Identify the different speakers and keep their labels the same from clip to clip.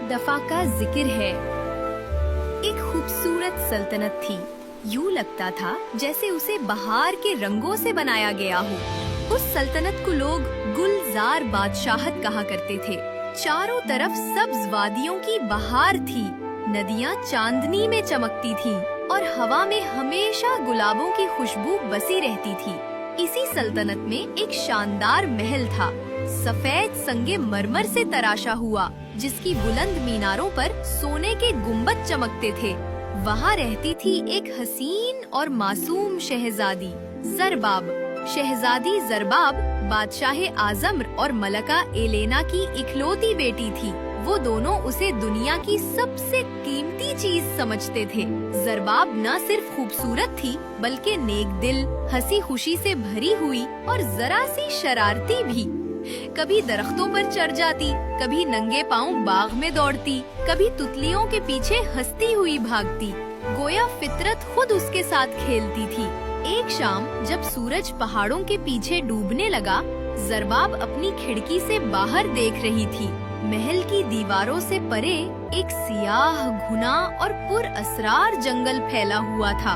Speaker 1: दफा का जिक्र है। एक खूबसूरत सल्तनत थी। यूं लगता था जैसे उसे बहार के रंगों से बनाया गया हो। उस सल्तनत को लोग गुलजार बादशाहत कहा करते थे। चारों तरफ सब्ज वादियों की बहार थी। नदियां चांदनी में चमकती थीं और हवा में हमेशा गुलाबों की खुशबू बसी रहती थी। इसी सल्तनत में एक शानदार महल था, सफेद संगे मरमर से तराशा हुआ, जिसकी बुलंद मीनारों पर सोने के गुंबद चमकते थे। वहाँ रहती थी एक हसीन और मासूम शहजादी ज़रबाब। शहजादी ज़रबाब बादशाह आज़म और मलका एलेना की इकलौती बेटी थी। वो दोनों उसे दुनिया की सबसे कीमती चीज समझते थे। ज़रबाब न सिर्फ खूबसूरत थी, बल्कि नेक दिल, हंसी खुशी से भरी हुई और जरा सी शरारती भी। कभी दरख्तों पर चढ़ जाती, कभी नंगे पांव बाग में दौड़ती, कभी तितलियों के पीछे हंसती हुई भागती। गोया फितरत खुद उसके साथ खेलती थी। एक शाम जब सूरज पहाड़ों के पीछे डूबने लगा, ज़रबाब अपनी खिड़की से बाहर देख रही थी। महल की दीवारों से परे एक सियाह, घुना और पुरअसरार जंगल फैला हुआ था।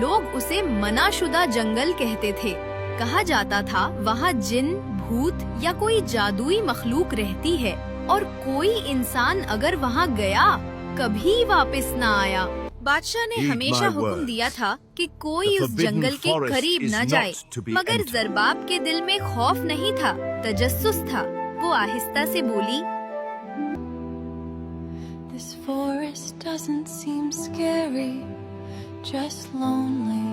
Speaker 1: लोग उसे मनाशुदा जंगल कहते थे। कहा जाता था वहाँ जिन, भूत या कोई जादुई मखलूक रहती है और कोई इंसान अगर वहाँ गया कभी वापस न आया। बादशाह ने हमेशा हुक्म दिया था कि कोई उस जंगल के करीब न जाए, मगर ज़रबाब के दिल में खौफ नहीं था, तजस्सुस था। वो आहिस्ता से बोली,
Speaker 2: This forest doesn't seem scary, just lonely.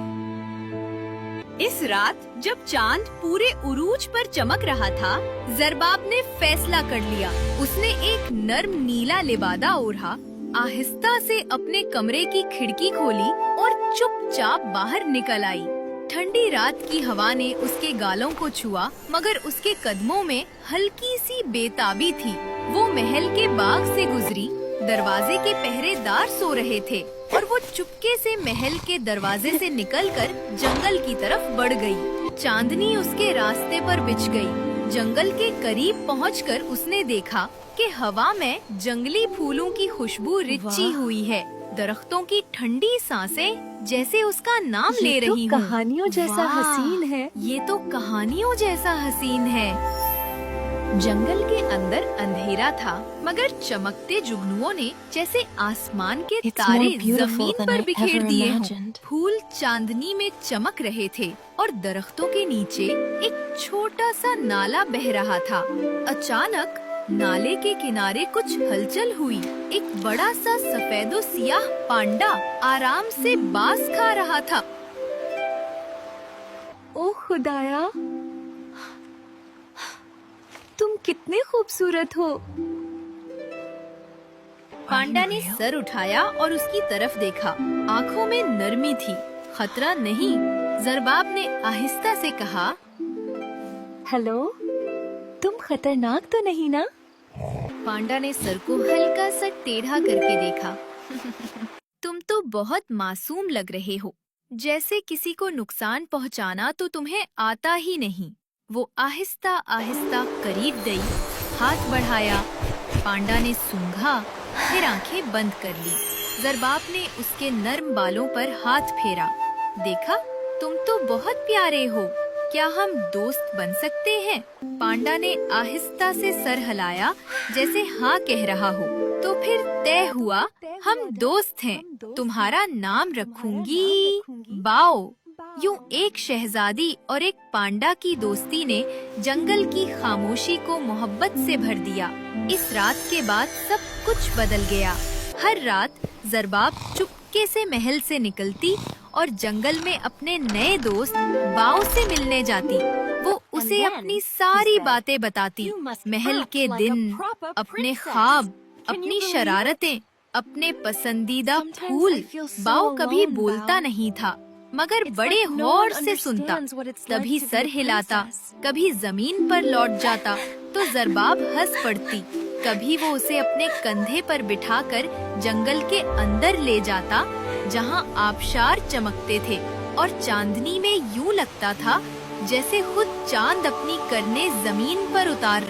Speaker 1: इस रात जब चांद पूरे उरूज पर चमक रहा था, ज़रबाब ने फैसला कर लिया। उसने एक नर्म नीला लिबादा ओढ़ा, आहिस्ता से अपने कमरे की खिड़की खोली और चुपचाप बाहर निकल आई। ठंडी रात की हवा ने उसके गालों को छुआ, मगर उसके कदमों में हल्की सी बेताबी थी। वो महल के बाग से गुजरी। दरवाजे के पहरेदार सो रहे थे और वो चुपके से महल के दरवाजे से निकलकर जंगल की तरफ बढ़ गई। चांदनी उसके रास्ते पर बिछ गई। जंगल के करीब पहुंचकर उसने देखा कि हवा में जंगली फूलों की खुशबू रिच्ची हुई है। दरख्तों की ठंडी सांसें जैसे उसका नाम ले रही हों।
Speaker 2: कहानियों जैसा हसीन है।
Speaker 1: ये तो कहानियों जैसा हसीन है। जंगल के अंदर अंधेरा था, मगर चमकते जुगनुओं ने जैसे आसमान के तारे जमीन पर बिखेर दिए हों। फूल चांदनी में चमक रहे थे और दरख्तों के नीचे एक छोटा सा नाला बह रहा था। अचानक नाले के किनारे कुछ हलचल हुई। एक बड़ा सा सफेदो सियाह पांडा आराम से बांस खा रहा था।
Speaker 2: ओ खुदाया, तुम कितने खूबसूरत हो।
Speaker 1: पांडा ने सर उठाया और उसकी तरफ देखा। आँखों में नरमी थी। खतरा नहीं, ज़रबाब ने आहिस्ता से कहा,
Speaker 2: हेलो, तुम खतरनाक तो नहीं ना?
Speaker 1: पांडा ने सर को हल्का सा टेढ़ा करके देखा। तुम तो बहुत मासूम लग रहे हो, जैसे किसी को नुकसान पहुंचाना तो तुम्हें आता ही नहीं। वो आहिस्ता आहिस्ता करीब गई, हाथ बढ़ाया। पांडा ने सूंघा, फिर आंखें बंद कर ली। ज़रबाब ने उसके नर्म बालों पर हाथ फेरा। देखा, तुम तो बहुत प्यारे हो, क्या हम दोस्त बन सकते हैं? पांडा ने आहिस्ता से सर हिलाया, जैसे हाँ कह रहा हो। तो फिर तय हुआ, हम दोस्त हैं। तुम्हारा नाम रखूंगी बाओ। यूं एक शहजादी और एक पांडा की दोस्ती ने जंगल की खामोशी को मोहब्बत से भर दिया। इस रात के बाद सब कुछ बदल गया। हर रात ज़रबाब चुपके से महल से निकलती और जंगल में अपने नए दोस्त बाओ से मिलने जाती। वो उसे अपनी सारी बातें बताती, महल के दिन, अपने ख्वाब, अपनी शरारतें, अपने पसंदीदा फूल। बाओ कभी बोलता नहीं था, मगर बड़े गौर से सुनता। कभी सर हिलाता, कभी जमीन पर लौट जाता तो ज़रबाब हंस पड़ती। कभी वो उसे अपने कंधे पर बिठाकर जंगल के अंदर ले जाता, जहाँ आबशार चमकते थे और चांदनी में यूं लगता था जैसे खुद चांद अपनी करने जमीन पर उतार